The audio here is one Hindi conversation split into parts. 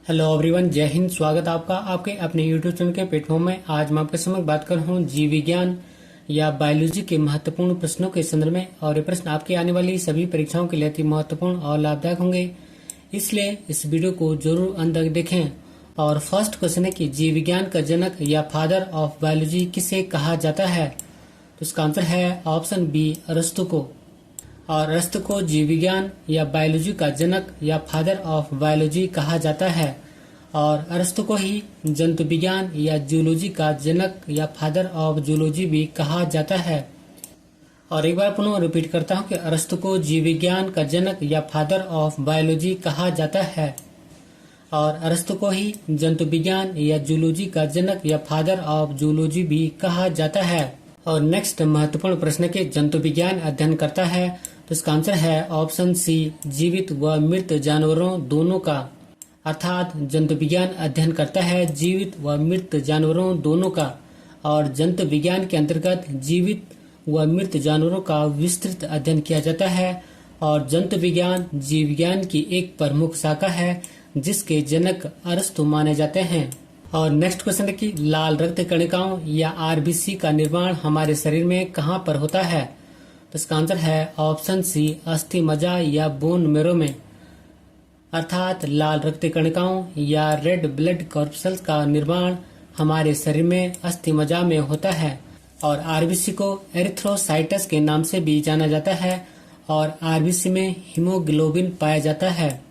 हेलो एवरीवन, जय हिंद। स्वागत आपका आपके अपने यूट्यूब चैनल के प्लेटफॉर्म में। आज मैं आपके समक्ष बात कर रहा हूँ जीव विज्ञान या बायोलॉजी के महत्वपूर्ण प्रश्नों के संदर्भ में। और ये प्रश्न आपकी आने वाली सभी परीक्षाओं के लिए अति महत्वपूर्ण और लाभदायक होंगे, इसलिए इस वीडियो को जरूर अंत तक देखें। और फर्स्ट क्वेश्चन है कि जीव विज्ञान का जनक या फादर ऑफ बायोलॉजी किसे कहा जाता है? तो इसका आंसर है ऑप्शन बी, अरस्तु को। और अरस्तु को जीव विज्ञान या बायोलॉजी का जनक या फादर ऑफ बायोलॉजी कहा जाता है। और अरस्तु को ही जंतु विज्ञान या जूलॉजी का जनक या फादर ऑफ जूलॉजी भी कहा जाता है। और एक बार पुनः रिपीट करता हूँ कि अरस्तु को जीव विज्ञान का जनक या फादर ऑफ बायोलॉजी कहा जाता है। और अरस्तु को ही जंतु विज्ञान या जूलॉजी का जनक या फादर ऑफ जूलॉजी भी कहा जाता है। और नेक्स्ट महत्वपूर्ण प्रश्न के जंतु विज्ञान अध्ययन करता है, तो इसका आंसर है ऑप्शन सी, जीवित व मृत जानवरों दोनों का। अर्थात जंतु विज्ञान अध्ययन करता है जीवित व मृत जानवरों दोनों का। और जंतु विज्ञान के अंतर्गत जीवित व मृत जानवरों का विस्तृत अध्ययन किया जाता है। और जंतु विज्ञान जीव विज्ञान की एक प्रमुख शाखा है जिसके जनक अरस्तु माने जाते हैं। और नेक्स्ट क्वेश्चन है कि लाल रक्त कणिकाओं या आरबीसी का निर्माण हमारे शरीर में कहाँ पर होता है? तो इसका आंसर है ऑप्शन सी, अस्थि मज्जा या बोन मेरो में। अर्थात लाल रक्त कणिकाओं या रेड ब्लड कॉर्पसल्स का निर्माण हमारे शरीर में अस्थि मज्जा में होता है। और आरबीसी को एरिथ्रोसाइटस के नाम से भी जाना जाता है। और आरबीसी में हीमोग्लोबिन पाया जाता है।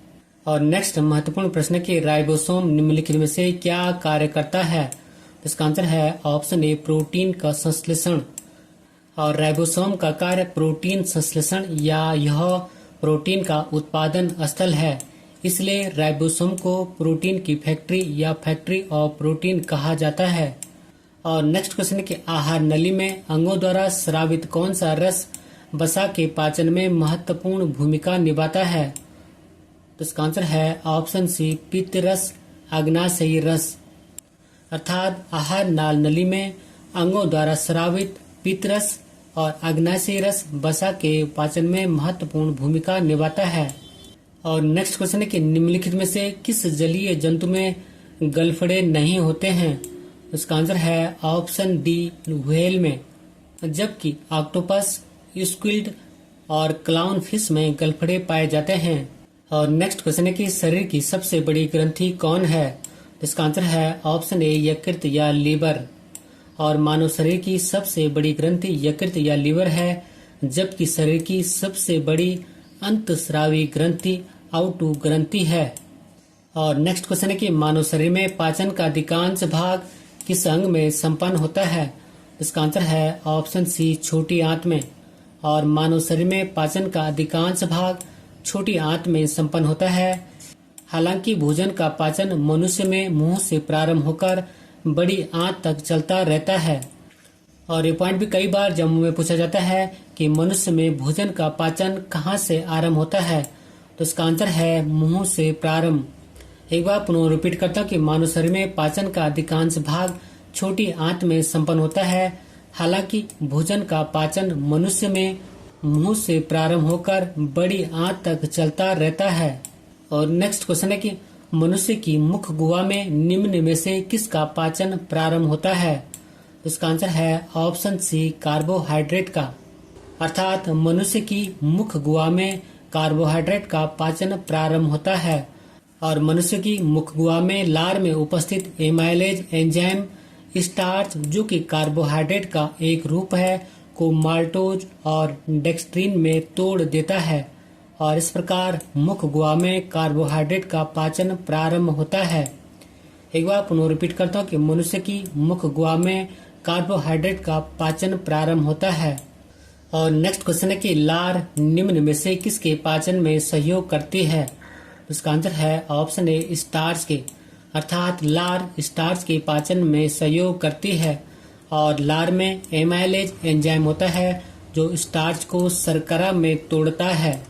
और नेक्स्ट महत्वपूर्ण प्रश्न के राइबोसोम निम्नलिखित में से क्या कार्य करता है? तो इसका आंसर है ऑप्शन ए, प्रोटीन का संश्लेषण। और राइबोसोम का कार्य प्रोटीन संश्लेषण या यह प्रोटीन का उत्पादन स्थल है, इसलिए राइबोसोम को प्रोटीन की फैक्ट्री या फैक्ट्री ऑफ प्रोटीन कहा जाता है। और नेक्स्ट क्वेश्चन है कि आहार नली में अंगों द्वारा स्रावित कौन सा रस वसा के पाचन में महत्वपूर्ण भूमिका निभाता है? तो इसका आंसर है ऑप्शन सी, पित्त रस, अग्नाशयी रस। अर्थात आहार नाल नली में अंगों द्वारा स्रावित पित्त रस और अग्नाशयी रस वसा के पाचन में महत्वपूर्ण भूमिका निभाता है। और नेक्स्ट क्वेश्चन है कि निम्नलिखित में से किस जलीय जंतु में गलफड़े नहीं होते हैं? इसका आंसर है ऑप्शन डी, व्हेल में। जबकि ऑक्टोपस, स्क्विड और क्लाउन फिश में गलफड़े पाए जाते हैं। और नेक्स्ट क्वेश्चन है कि शरीर की सबसे बड़ी ग्रंथि कौन है? इसका आंसर है ऑप्शन ए, यकृत या लीवर। और मानव शरीर की सबसे बड़ी ग्रंथि यकृत या लीवर है, जबकि शरीर की सबसे बड़ी अंतस्रावी ग्रंथि आउटू ग्रंथि है। और नेक्स्ट क्वेश्चन है कि मानव शरीर में पाचन का अधिकांश भाग किस अंग में संपन्न होता है? इसका आंसर है ऑप्शन सी, छोटी आंत में। और मानव शरीर में पाचन का अधिकांश भाग छोटी आंत में संपन्न होता है। हालांकि भोजन का पाचन मनुष्य में मुंह से प्रारंभ होकर बड़ी आंत तक चलता रहता है। और ये पॉइंट भी कई बार जम्मू में पूछा जाता है कि मनुष्य में भोजन का पाचन कहाँ से आरंभ होता है? तो इसका आंसर है मुंह से प्रारंभ। एक बार पुनः रिपीट करता हूँ कि मानव शरीर में पाचन का अधिकांश भाग छोटी आंत में संपन्न होता है। हालांकि भोजन का पाचन मनुष्य में मुंह से प्रारंभ होकर बड़ी आंत तक चलता रहता है। और नेक्स्ट क्वेश्चन है कि मनुष्य की मुख गुहा में निम्न में से किसका पाचन प्रारंभ होता है? इसका आंसर है ऑप्शन सी, कार्बोहाइड्रेट का। अर्थात मनुष्य की मुख गुहा में कार्बोहाइड्रेट का पाचन प्रारंभ होता है। और मनुष्य की मुख गुहा में लार में उपस्थित एमाइलेज एंजाइम स्टार्च, जो कि कार्बोहाइड्रेट का एक रूप है, को माल्टोज और डेक्सट्रीन में तोड़ देता है। और इस प्रकार मुख गुहा में कार्बोहाइड्रेट का पाचन प्रारंभ होता है। एक बार पुनः रिपीट करता हूँ कि मनुष्य की मुख गुहा में कार्बोहाइड्रेट का पाचन प्रारंभ होता है। और नेक्स्ट क्वेश्चन है कि लार निम्न में से किसके पाचन में सहयोग करती है? इसका आंसर है ऑप्शन ए, स्टार्च के। अर्थात लार स्टार्च के पाचन में सहयोग करती है। और लार में एमाइलेज एंजाइम होता है जो स्टार्च को शर्करा में तोड़ता है।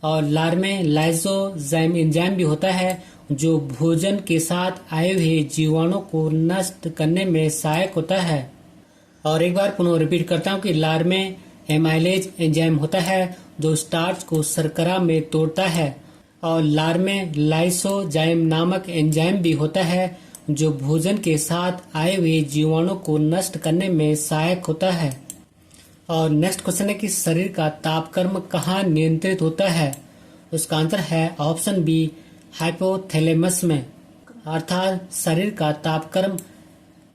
और लार में लाइसोजाइम एंजाइम भी होता है जो भोजन के साथ आए हुए जीवाणु को नष्ट करने में सहायक होता है। और एक बार पुनः रिपीट करता हूँ कि लार में एमाइलेज एंजाइम होता है जो स्टार्च को शर्करा में तोड़ता है। और लार में लाइसोजाइम नामक एंजाइम भी होता है जो भोजन के साथ आए हुए जीवाणु को नष्ट करने में सहायक होता है। और नेक्स्ट क्वेश्चन है कि शरीर का तापक्रम कहाँ नियंत्रित होता है। उसका आंसर है ऑप्शन बी, हाइपोथैलेमस में। अर्थात शरीर का तापक्रम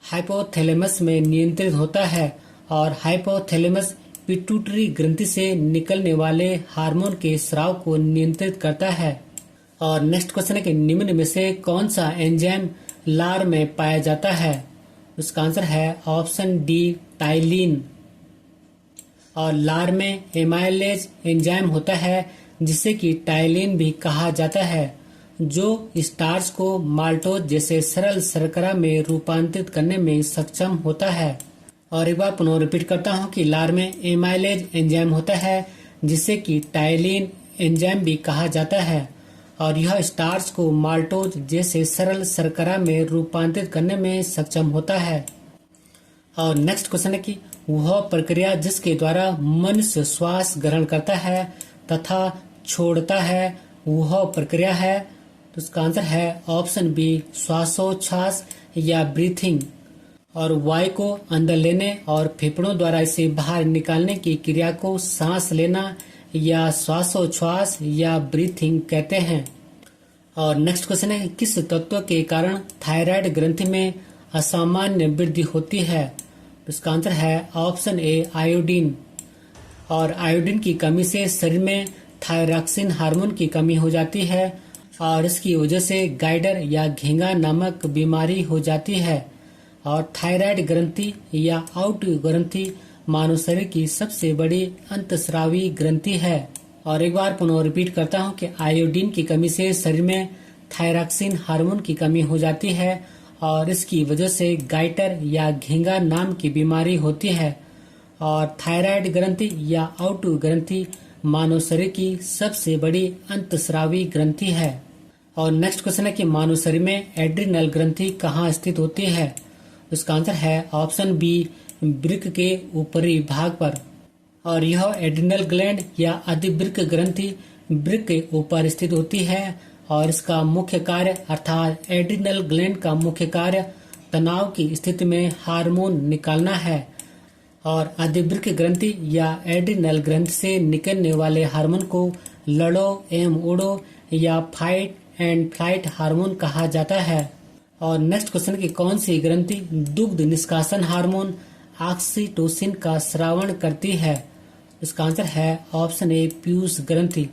हाइपोथैलेमस में नियंत्रित होता है और हाइपोथैलेमस पिट्यूटरी ग्रंथि से निकलने वाले हार्मोन के स्राव को नियंत्रित करता है। और नेक्स्ट क्वेश्चन है कि निम्न में से कौन सा एंजाइम लार में पाया जाता है। उसका आंसर है ऑप्शन डी, टाइलिन। और लार में एमाइलेज एंजाइम होता है जिसे कि टाइलिन भी कहा जाता है, जो स्टार्च को माल्टोज जैसे सरल शर्करा में रूपांतरित करने में सक्षम होता है। और एक बार पुनः रिपीट करता हूँ कि लार में एमाइलेज एंजाइम होता है जिसे कि टाइलिन एंजाइम भी कहा जाता है और यह स्टार्च को माल्टोज जैसे सरल शर्करा में रूपांतरित करने में सक्षम होता है। और नेक्स्ट क्वेश्चन है कि वह प्रक्रिया जिसके द्वारा मनुष्य श्वास ग्रहण करता है तथा छोड़ता है वह प्रक्रिया है। तो उसका आंसर है ऑप्शन बी, श्वासोच्छ्वास या ब्रीथिंग। और वायु को अंदर लेने और फेफड़ों द्वारा इसे बाहर निकालने की क्रिया को सांस लेना या श्वासोच्छ्वास या ब्रीथिंग कहते हैं। और नेक्स्ट क्वेश्चन है किस तत्व के कारण थायराइड ग्रंथि में असामान्य वृद्धि होती है। इसका आंसर है ऑप्शन ए, आयोडीन। और आयोडीन की कमी से शरीर में थायरॉक्सिन हार्मोन की कमी हो जाती है और इसकी वजह से गाइडर या घेंगा नामक बीमारी हो जाती है। और थायराइड ग्रंथि या आउट ग्रंथि मानव शरीर की सबसे बड़ी अंतस्रावी ग्रंथि है। और एक बार पुनः रिपीट करता हूँ कि आयोडीन की कमी से शरीर में थायरॉक्सिन हार्मोन की कमी हो जाती है और इसकी वजह से गाइटर या घेंगा नाम की बीमारी होती है। और थायराइड ग्रंथि या आउट ग्रंथि मानव शरीर की सबसे बड़ी अंतस्रावी ग्रंथि है। और नेक्स्ट क्वेश्चन है कि मानव शरीर में एड्रिनल ग्रंथि कहाँ स्थित होती है। उसका आंसर है ऑप्शन बी, वृक्क के ऊपरी भाग पर। और यह एड्रिनल ग्लैंड या अधिवृक्क ग्रंथि वृक्क के ऊपर स्थित होती है और इसका मुख्य कार्य अर्थात एड्रिनल ग्लैंड का मुख्य कार्य तनाव की स्थिति में हार्मोन निकालना है। और अधिवृक्क ग्रंथि या एड्रिनल ग्रंथि से निकलने वाले हार्मोन को लड़ो एवं उड़ो या फाइट एंड फ्लाइट हार्मोन कहा जाता है। और नेक्स्ट क्वेश्चन की कौन सी ग्रंथि दुग्ध निष्कासन हार्मोन ऑक्सीटोसिन का स्रावण करती है। इसका आंसर है ऑप्शन ए, पीयूष ग्रंथि।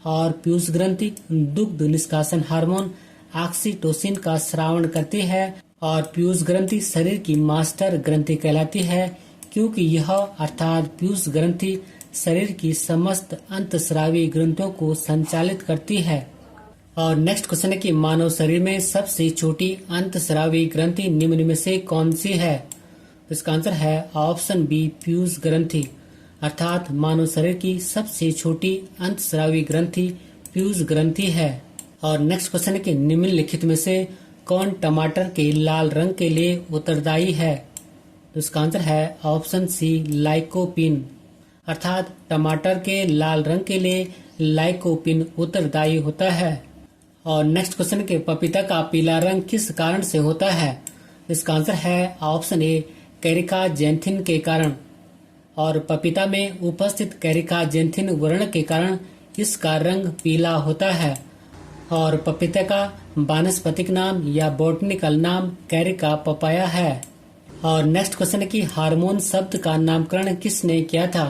और पीयूष ग्रंथि दुग्ध निष्कासन हार्मोन ऑक्सीटोसिन का स्रावण करती है और पीयूष ग्रंथि शरीर की मास्टर ग्रंथि कहलाती है क्योंकि यह अर्थात पीयूष ग्रंथि शरीर की समस्त अंतस्रावी ग्रंथियों को संचालित करती है। और नेक्स्ट क्वेश्चन है कि मानव शरीर में सबसे छोटी अंतस्रावी ग्रंथि निम्न में से कौन सी है। इसका आंसर है ऑप्शन बी, पीयूष ग्रंथि। अर्थात मानव शरीर की सबसे छोटी अंतस्रावी ग्रंथि पीयूष ग्रंथि है। और नेक्स्ट क्वेश्चन है कि निम्नलिखित में से कौन टमाटर के लाल रंग के लिए उत्तरदायी है। तो इसका आंसर है ऑप्शन सी, लाइकोपिन। अर्थात टमाटर के लाल रंग के लिए लाइकोपिन उत्तरदायी होता है। और नेक्स्ट क्वेश्चन के पपीता का पीला रंग किस कारण से होता है। इसका आंसर है ऑप्शन ए, कैरिकाजेंथिन के कारण। और पपीता में उपस्थित कैरिकाजेंथिन वर्ण के कारण इसका रंग पीला होता है। और पपीते का वानस्पतिक नाम या बॉटनिकल नाम कैरिका पपाया है। और नेक्स्ट क्वेश्चन है कि हार्मोन शब्द का नामकरण किसने किया था।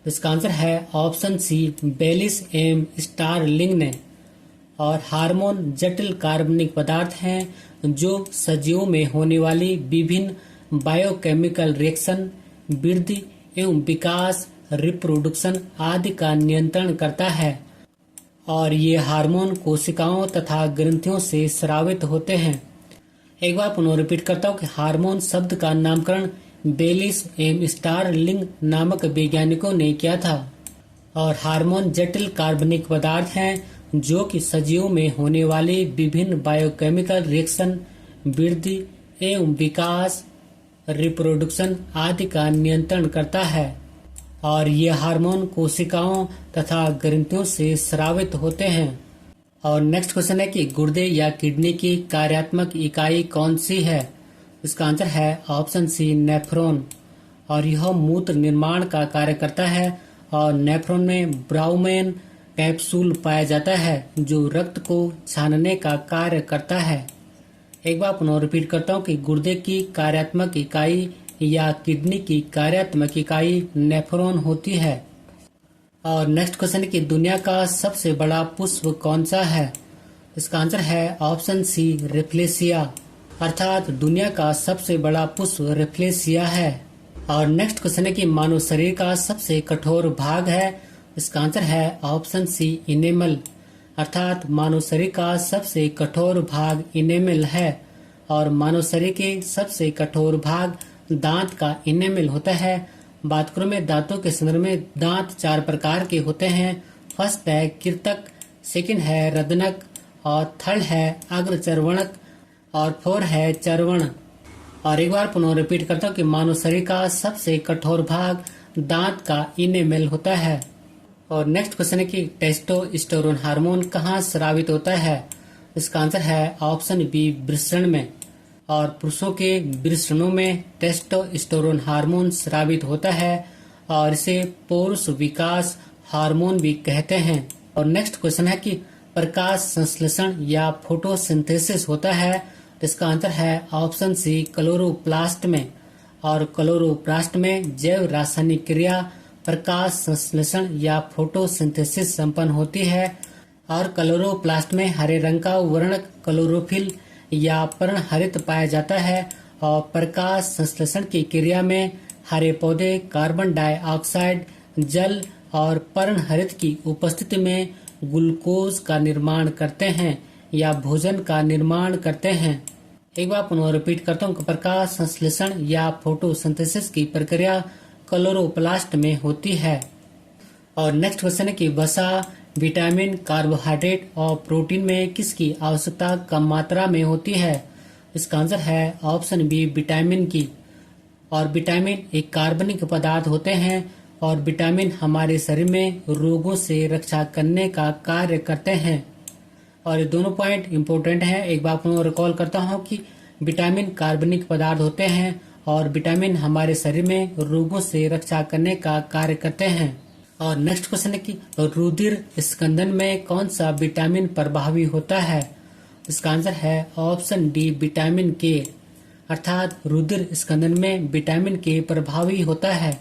इसका आंसर है option C, Bayliss and Starling ने। और हार्मोन जटिल कार्बनिक पदार्थ हैं जो सजीवों में होने वाली विभिन्न बायोकेमिकल रिएक्शन, वृद्धि एवं विकास, रिप्रोडक्शन आदि का नियंत्रण करता है। और ये हार्मोन कोशिकाओं तथा ग्रंथियों से स्रावित होते हैं। एक बार पुनः रिपीट करता हूँ कि हार्मोन शब्द का नामकरण बेलिस एम स्टारलिंग नामक वैज्ञानिकों ने किया था। और हार्मोन जटिल कार्बनिक पदार्थ हैं जो कि सजीवों में होने वाली विभिन्न बायोकेमिकल रिएक्शन, वृद्धि एवं विकास, रिप्रोडक्शन आदि का नियंत्रण करता है। और ये हार्मोन कोशिकाओं तथा ग्रंथियों से स्रावित होते हैं। और नेक्स्ट क्वेश्चन है कि गुर्दे या किडनी की कार्यात्मक इकाई कौन सी है? इसका आंसर है ऑप्शन सी नेफ्रॉन। और यह मूत्र निर्माण का कार्य करता है और नेफ्रॉन में ब्राउमेन कैप्सूल पाया जाता है जो रक्त को छानने का कार्य करता है। एक बार पुनः रिपीट करता हूँ कि गुर्दे की कार्यात्मक इकाई या किडनी की कार्यात्मक इकाई नेफ्रॉन होती है। और नेक्स्ट क्वेश्चन है कि दुनिया का सबसे बड़ा पुष्प कौन सा है? इसका आंसर है ऑप्शन सी रेफ्लेसिया। अर्थात दुनिया का सबसे बड़ा पुष्प रेफ्लेसिया है। और नेक्स्ट क्वेश्चन है कि मानव शरीर का सबसे कठोर भाग है। इसका आंसर है ऑप्शन सी इनेमल। अर्थात मानव शरीर का सबसे कठोर भाग इनेमल है। और मानव शरीर के सबसे कठोर भाग दांत का इनेमल होता है। बात करूं मैं दांतों के संदर्भ में, दांत 4 प्रकार के होते हैं। फर्स्ट है कृतक, सेकंड है रदनक, और थर्ड है अग्रचर्वणक, और फोर्थ है चर्वण। और एक बार पुनः रिपीट करता हूँ कि मानव शरीर का सबसे कठोर भाग दांत का इनेमल होता है। और नेक्स्ट क्वेश्चन है कि टेस्टोस्टेरोन हार्मोन कहाँ स्रावित होता है? इसका आंसर है ऑप्शन बी वृषण में। और पुरुषों के वृषणों में टेस्टोस्टेरोन हार्मोन स्रावित होता है और इसे पौरुष विकास हार्मोन भी कहते हैं। और नेक्स्ट क्वेश्चन है कि प्रकाश संश्लेषण या फोटोसिंथेसिस होता है। इसका आंसर है ऑप्शन सी क्लोरोप्लास्ट में। और क्लोरोप्लास्ट में जैव रासायनिक क्रिया प्रकाश संश्लेषण या फोटोसिंथेसिस संपन्न होती है। और क्लोरोप्लास्ट में हरे रंग का वर्णक क्लोरोफिल या पर्णहरित पाया जाता है। और प्रकाश संश्लेषण की क्रिया में हरे पौधे कार्बन डाइऑक्साइड, जल और पर्णहरित की उपस्थिति में ग्लूकोज का निर्माण करते हैं या भोजन का निर्माण करते हैं। एक बार पुनः रिपीट करता हूँ, प्रकाश संश्लेषण या फोटोसिंथेसिस की प्रक्रिया क्लोरोप्लास्ट में होती है। और नेक्स्ट क्वेश्चन है कि वसा, विटामिन, कार्बोहाइड्रेट और प्रोटीन में किसकी आवश्यकता कम मात्रा में होती है? इसका आंसर है ऑप्शन बी विटामिन की। और विटामिन एक कार्बनिक पदार्थ होते हैं और विटामिन हमारे शरीर में रोगों से रक्षा करने का कार्य करते हैं। और ये दोनों पॉइंट इम्पोर्टेंट हैं। एक बार पुनः रिकॉल करता हूँ कि विटामिन कार्बनिक पदार्थ होते हैं और विटामिन हमारे शरीर में रोगों से रक्षा करने का कार्य करते हैं। और नेक्स्ट क्वेश्चन है कि रुधिर स्कंदन में कौन सा विटामिन प्रभावी होता है? इसका आंसर है ऑप्शन डी विटामिन के। अर्थात रुधिर स्कंदन में विटामिन के प्रभावी होता है।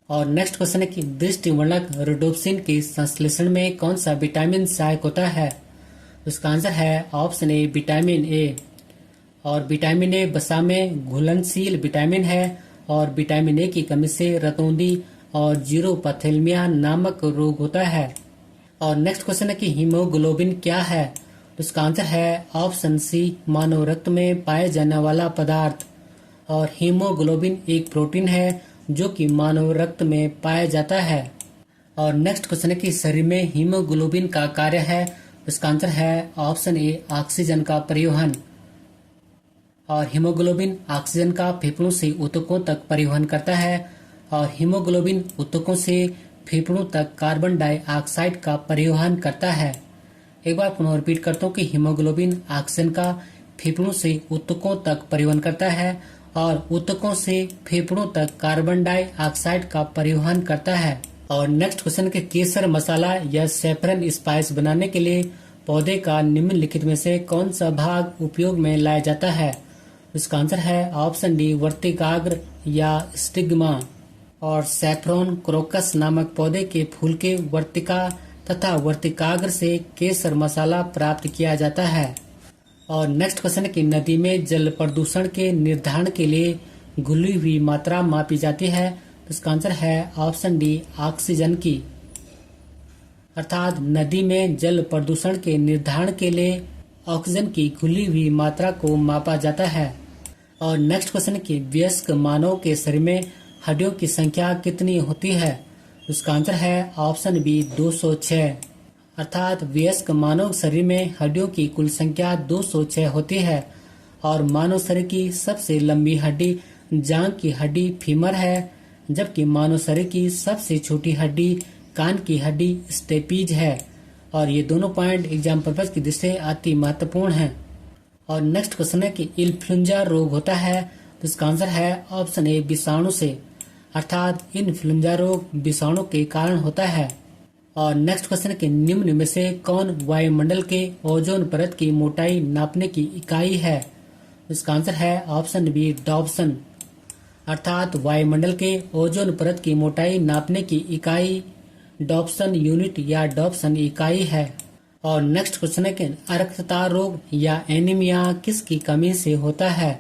और नेक्स्ट क्वेश्चन है कि दृष्टिवर्धक रोडोप्सिन के संश्लेषण में कौन सा विटामिन सहायक होता है? इसका आंसर है ऑप्शन ए विटामिन ए। और विटामिन ए वसा में घुलनशील विटामिन है और विटामिन ए की कमी से रतौंधी और जीरोपैथेलमिया नामक रोग होता है। और नेक्स्ट क्वेश्चन है कि हीमोग्लोबिन क्या है? तो इसका आंसर है ऑप्शन सी मानव रक्त में पाए जाने वाला पदार्थ। और हीमोग्लोबिन एक प्रोटीन है जो कि मानव रक्त में पाया जाता है। और नेक्स्ट क्वेश्चन है कि शरीर में हीमोग्लोबिन का कार्य है। इसका आंसर है ऑप्शन ए ऑक्सीजन का परिवहन। और हीमोग्लोबिन ऑक्सीजन का फेफड़ों से ऊतकों तक परिवहन करता है और हीमोग्लोबिन ऊतकों से फेफड़ों तक कार्बन डाइऑक्साइड का परिवहन करता है। एक बार पुनः रिपीट करता हूँ कि हीमोग्लोबिन ऑक्सीजन का फेफड़ों से ऊतकों तक परिवहन करता है और ऊतकों से फेफड़ों तक कार्बन डाइऑक्साइड का परिवहन करता है। और नेक्स्ट क्वेश्चन के केसर मसाला या सैफरन स्पाइस बनाने के लिए पौधे का निम्नलिखित में से कौन सा भाग उपयोग में लाया जाता है? इसका आंसर है ऑप्शन डी वर्तिकाग्र या स्टिग्मा। और सैफ्रॉन क्रोकस नामक पौधे के फूल के वर्तिका तथा वर्तिकाग्र से केसर मसाला प्राप्त किया जाता है। और नेक्स्ट क्वेश्चन है कि नदी में जल प्रदूषण के निर्धारण के लिए घुली हुई मात्रा मापी जाती है। इसका आंसर है ऑप्शन डी ऑक्सीजन की। अर्थात नदी में जल प्रदूषण के निर्धारण के लिए ऑक्सीजन की घुली हुई मात्रा को मापा जाता है। और नेक्स्ट क्वेश्चन है कि वयस्क मानव के शरीर में हड्डियों की संख्या कितनी होती है? उसका आंसर है ऑप्शन बी 206। अर्थात वयस्क मानव शरीर में हड्डियों की कुल संख्या 206 होती है। और मानव शरीर की सबसे लंबी हड्डी जांघ की हड्डी फीमर है, जबकि मानव शरीर की सबसे छोटी हड्डी कान की हड्डी स्टेपीज है। और ये दोनों पॉइंट एग्जाम पर्पज की दृष्टि से अति महत्वपूर्ण हैं। और नेक्स्ट क्वेश्चन है कि इन्फ्लुएंजा रोग होता है, तो इसका आंसर है ऑप्शन ए विषाणु से, अर्थात इन्फ्लुएंजा रोग विषाणु के कारण होता है। और नेक्स्ट क्वेश्चन है कि निम्न में से कौन वायुमंडल के ओजोन परत की मोटाई नापने की इकाई है? इसका आंसर है ऑप्शन बी डॉप्सन, अर्थात वायुमंडल के ओजोन परत की मोटाई नापने की इकाई डॉप्सन यूनिट या डॉप्सन इकाई है। और नेक्स्ट क्वेश्चन है कि अरक्तता रोग या एनीमिया किसकी कमी से होता है?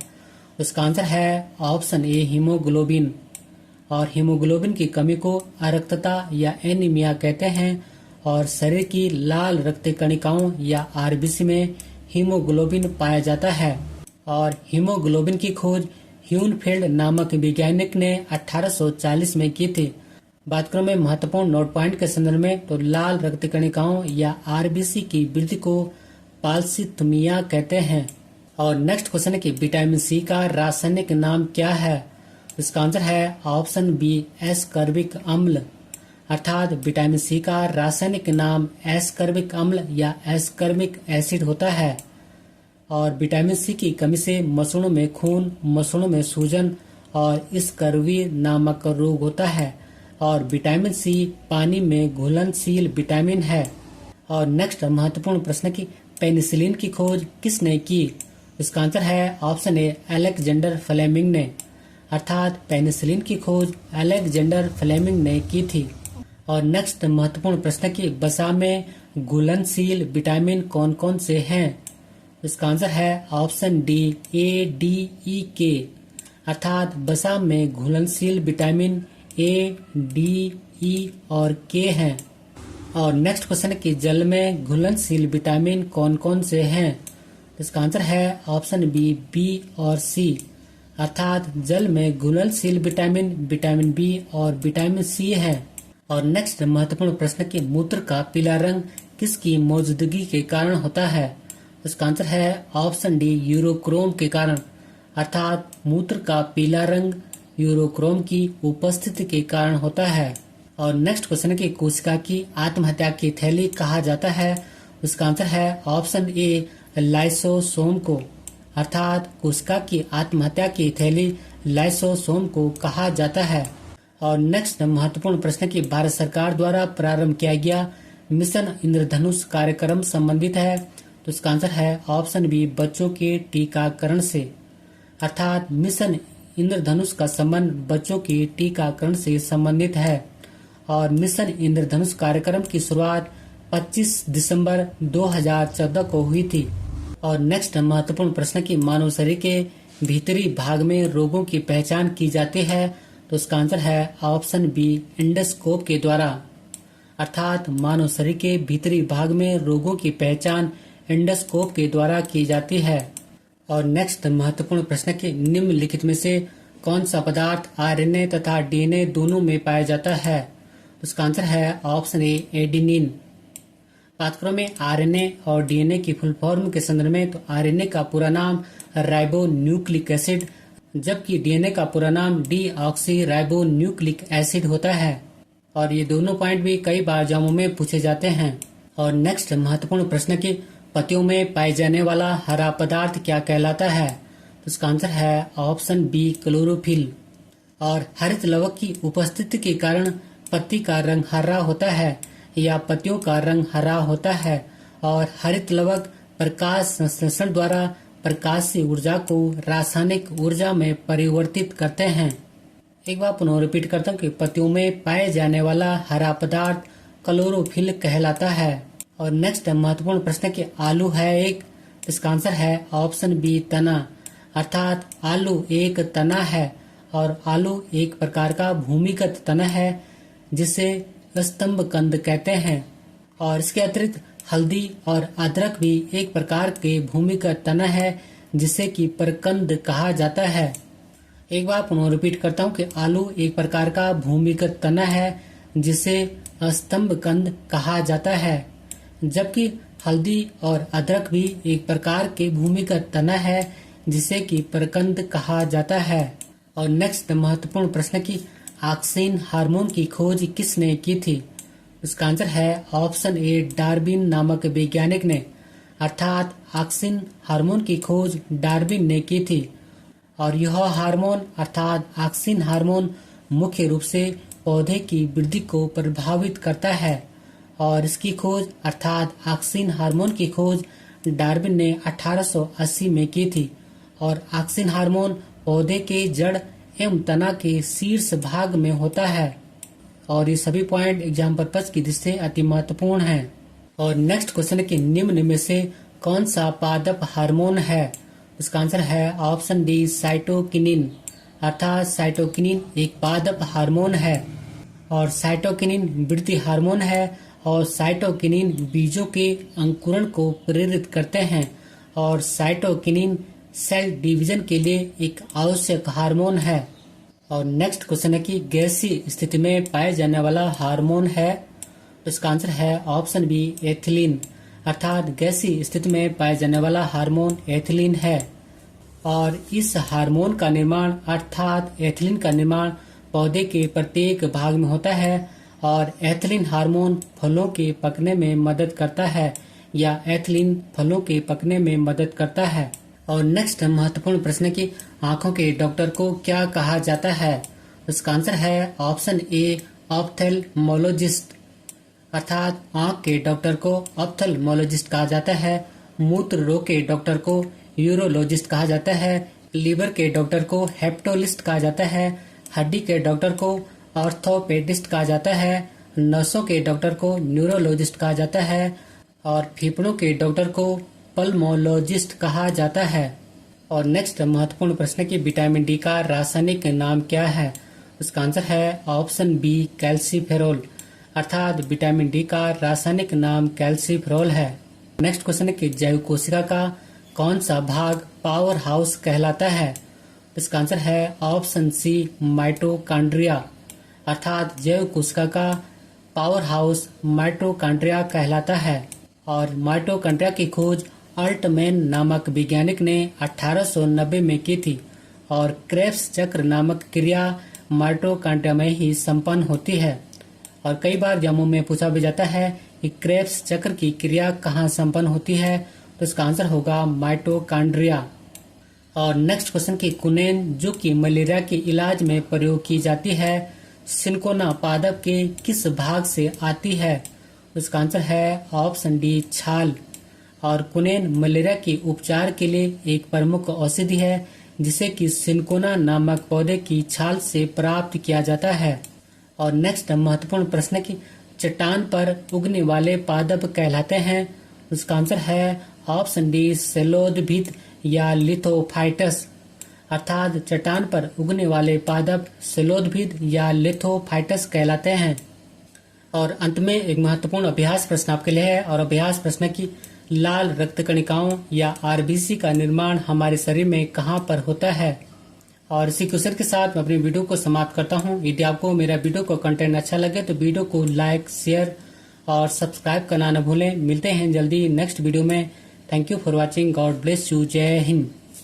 उसका आंसर है ऑप्शन ए हीमोग्लोबिन। और हीमोग्लोबिन की कमी को अरक्तता या एनीमिया कहते हैं। और शरीर की लाल रक्त कणिकाओं या आरबीसी में हीमोग्लोबिन पाया जाता है। और हीमोग्लोबिन की खोज ह्यूनफील्ड नामक वैज्ञानिक ने 1840 में की थी। बात करूं मैं महत्वपूर्ण नोट पॉइंट के संदर्भ में, तो लाल रक्त कणिकाओं या आरबीसी की वृद्धि को पाल्सिथमिया कहते हैं। और नेक्स्ट क्वेश्चन है कि विटामिन सी का रासायनिक नाम क्या है? इसका आंसर है ऑप्शन बी एस्कर्बिक अम्ल, अर्थात विटामिन सी का रासायनिक नाम एस्कर्बिक अम्ल या एस्कर्बिक एसिड होता है। और विटामिन सी की कमी से मसूड़ों में खून, मसूड़ों में सूजन और स्कर्वी नामक रोग होता है। और विटामिन सी पानी में घुलनशील विटामिन है। और नेक्स्ट महत्वपूर्ण प्रश्न की पेनिसिलिन की खोज किसने की? इसका आंसर है ऑप्शन ए अलेक्जेंडर फ्लेमिंग ने, अर्थात पेनिसिलिन की खोज अलेक्जेंडर फ्लेमिंग ने की थी। और नेक्स्ट महत्वपूर्ण प्रश्न की वसा में घुलनशील विटामिन कौन कौन से हैं? इसका आंसर है option D A D E के, अर्थात वसा में घुलनशील विटामिन ए डी ई और के हैं। और नेक्स्ट क्वेश्चन है कि जल में घुलनशील विटामिन कौन कौन से हैं? इसका आंसर है ऑप्शन बी और सी, अर्थात जल में घुलनशील विटामिन विटामिन बी और विटामिन सी है। और नेक्स्ट महत्वपूर्ण प्रश्न कि मूत्र का पीला रंग किसकी मौजूदगी के कारण होता है? इसका आंसर है ऑप्शन डी यूरोक्रोम के कारण, अर्थात मूत्र का पीला रंग यूरोक्रोम की उपस्थिति के कारण होता है। और नेक्स्ट क्वेश्चन है कि कोशिका की आत्महत्या की थैली कहा जाता है? उसका आंसर है ऑप्शन ए लाइसोसोम को, अर्थात कोशिका की आत्महत्या की थैली लाइसोसोम को कहा जाता है। और नेक्स्ट महत्वपूर्ण प्रश्न की भारत सरकार द्वारा प्रारंभ किया गया मिशन इंद्रधनुष कार्यक्रम संबंधित है? तो इसका आंसर है ऑप्शन बी बच्चों के टीकाकरण से, अर्थात मिशन इंद्रधनुष का संबंध बच्चों के टीकाकरण से संबंधित है। और मिशन इंद्रधनुष कार्यक्रम की शुरुआत 25 दिसंबर 2014 को हुई थी। और नेक्स्ट महत्वपूर्ण प्रश्न की मानव शरीर के भीतरी भाग में रोगों की पहचान की जाती है? तो इसका आंसर है ऑप्शन बी एंडोस्कोप के द्वारा, अर्थात मानव शरीर के भीतरी भाग में रोगों की पहचान एंडोस्कोप के द्वारा की जाती है। और नेक्स्ट महत्वपूर्ण प्रश्न के निम्नलिखित में से कौन सा पदार्थ आरएनए तथा डीएनए दोनों में पाया जाता है? उसका आंसर है ऑप्शन ए एडेनिन। बात करो में आरएनए और डीएनए की फुल फॉर्म के संदर्भ में, तो आरएनए का पूरा नाम राइबो न्यूक्लिक एसिड, जबकि डीएनए का पूरा नाम डीऑक्सी राइबो न्यूक्लिक एसिड होता है। और ये दोनों पॉइंट भी कई बार एग्जामों में पूछे जाते हैं। और नेक्स्ट महत्वपूर्ण प्रश्न की पत्तियों में पाए जाने वाला हरा पदार्थ क्या कहलाता है? तो इसका आंसर है ऑप्शन बी क्लोरोफिल। और हरित लवक की उपस्थिति के कारण पत्ती का रंग हरा होता है या पत्तियों का रंग हरा होता है। और हरित लवक प्रकाश संश्लेषण द्वारा प्रकाशीय ऊर्जा को रासायनिक ऊर्जा में परिवर्तित करते हैं। एक बार पुनः रिपीट करता हूँ कि पत्तियों में पाए जाने वाला हरा पदार्थ क्लोरोफिल कहलाता है। और नेक्स्ट महत्वपूर्ण प्रश्न कि आलू है एक, इसका आंसर है ऑप्शन बी तना, अर्थात आलू एक तना है। और आलू एक प्रकार का भूमिगत तना है जिसे स्तंभ कंद कहते हैं। और इसके अतिरिक्त हल्दी और अदरक भी एक प्रकार के भूमिगत तना है जिसे कि परकंद कहा जाता है। एक बार पुनः रिपीट करता हूँ कि आलू एक प्रकार का भूमिगत तना है जिसे स्तंभ कंद कहा जाता है, जबकि हल्दी और अदरक भी एक प्रकार के भूमिगत तना है जिसे कि परकंद कहा जाता है। और नेक्स्ट महत्वपूर्ण प्रश्न की ऑक्सिन हार्मोन की खोज किसने की थी? इसका आंसर है ऑप्शन ए, डार्विन नामक वैज्ञानिक ने, अर्थात ऑक्सिन हार्मोन की खोज डार्विन ने की थी। और यह हार्मोन अर्थात ऑक्सिन हार्मोन मुख्य रूप से पौधे की वृद्धि को प्रभावित करता है और इसकी खोज अर्थात ऑक्सिन हार्मोन की खोज डार्विन ने 1880 में की थी। और ऑक्सिन हार्मोन पौधे के जड़ एवं तना के शीर्ष भाग में होता है। और ये सभी पॉइंट एग्जाम पर्पज की दृष्टि से अति महत्वपूर्ण हैं। और नेक्स्ट क्वेश्चन है कि निम्न में से कौन सा पादप हार्मोन है? इसका आंसर है ऑप्शन डी, साइटोकिनिन, अर्थात साइटोकिनिन एक पादप हार्मोन है। और साइटोकिनिन वृद्धि हार्मोन है और साइटोकिनिन बीजों के अंकुरण को प्रेरित करते हैं। और साइटोकिनिन सेल डिवीजन के लिए एक आवश्यक हार्मोन है। और नेक्स्ट क्वेश्चन है कि गैसीय स्थिति में पाए जाने वाला हार्मोन है। इसका आंसर है ऑप्शन बी, एथिलीन, अर्थात गैसीय स्थिति में पाए जाने वाला हार्मोन एथिलीन है। और इस हार्मोन का निर्माण अर्थात एथिलीन का निर्माण पौधे के प्रत्येक भाग में होता है। और एथिलीन हार्मोन फलों के पकने में मदद करता है या एथिलीन फलों के पकने में मदद करता है। और नेक्स्ट महत्वपूर्ण प्रश्न है कि आंखों के डॉक्टर को क्या कहा जाता है? इसका आंसर है ऑप्शन ए, ऑप्थेल्मोलॉजिस्ट, अर्थात आंख के डॉक्टर को ऑप्थेल्मोलॉजिस्ट कहा जाता है। मूत्र रोग के डॉक्टर को यूरोलॉजिस्ट कहा जाता है। लीवर के डॉक्टर को हेप्टोलिस्ट कहा जाता है। हड्डी के डॉक्टर को ऑर्थोपेडिस्ट कहा जाता है। नसों के डॉक्टर को न्यूरोलॉजिस्ट कहा जाता है। और फेफड़ों के डॉक्टर को पल्मोलॉजिस्ट कहा जाता है। और नेक्स्ट महत्वपूर्ण प्रश्न है कि विटामिन डी का रासायनिक नाम क्या है? उसका आंसर है ऑप्शन बी, कैल्सीफेरोल, अर्थात विटामिन डी का रासायनिक नाम कैल्सीफेरोल है। नेक्स्ट क्वेश्चन है कि जैव कोशिका का कौन सा भाग पावर हाउस कहलाता है? इसका आंसर है ऑप्शन सी, माइटोकॉन्ड्रिया, अर्थात जैव कोशिका का पावर हाउस माइटोकॉन्ड्रिया कहलाता है। और माइटोकॉन्ड्रिया की खोज अल्टमैन नामक वैज्ञानिक ने 1890 में की थी। और क्रेब्स चक्र नामक क्रिया माइटोकॉन्ड्रिया में ही संपन्न होती है। और कई बार एग्जामों में पूछा भी जाता है कि क्रेब्स चक्र की क्रिया कहाँ संपन्न होती है, तो इसका आंसर होगा माइटोकॉन्ड्रिया। और नेक्स्ट क्वेश्चन की कुनेन जो कि मलेरिया के इलाज में प्रयोग की जाती है, सिनकोना पादप के किस भाग से आती है? उसका आंसर है ऑप्शन डी, छाल। और कुनेन मलेरिया के उपचार के लिए एक प्रमुख औषधि है जिसे कि सिनकोना नामक पौधे की छाल से प्राप्त किया जाता है। और नेक्स्ट महत्वपूर्ण प्रश्न की चट्टान पर उगने वाले पादप कहलाते हैं। उसका आंसर है ऑप्शन डी, सेलोदभिद या लिथोफाइटस, अर्थात चट्टान पर उगने वाले पादप सेलोदभिद या लिथोफाइटस कहलाते हैं। और अंत में एक महत्वपूर्ण अभ्यास प्रश्न आपके लिए है। और अभ्यास प्रश्न की लाल रक्त कणिकाओं या आरबीसी का निर्माण हमारे शरीर में कहाँ पर होता है? और इसी क्वेश्चन के साथ मैं अपनी वीडियो को समाप्त करता हूँ। यदि आपको मेरा वीडियो को कंटेंट अच्छा लगे तो वीडियो को लाइक, शेयर और सब्सक्राइब करना न भूलें। मिलते हैं जल्दी नेक्स्ट वीडियो में। Thank you for watching. God bless you. जय हिंद।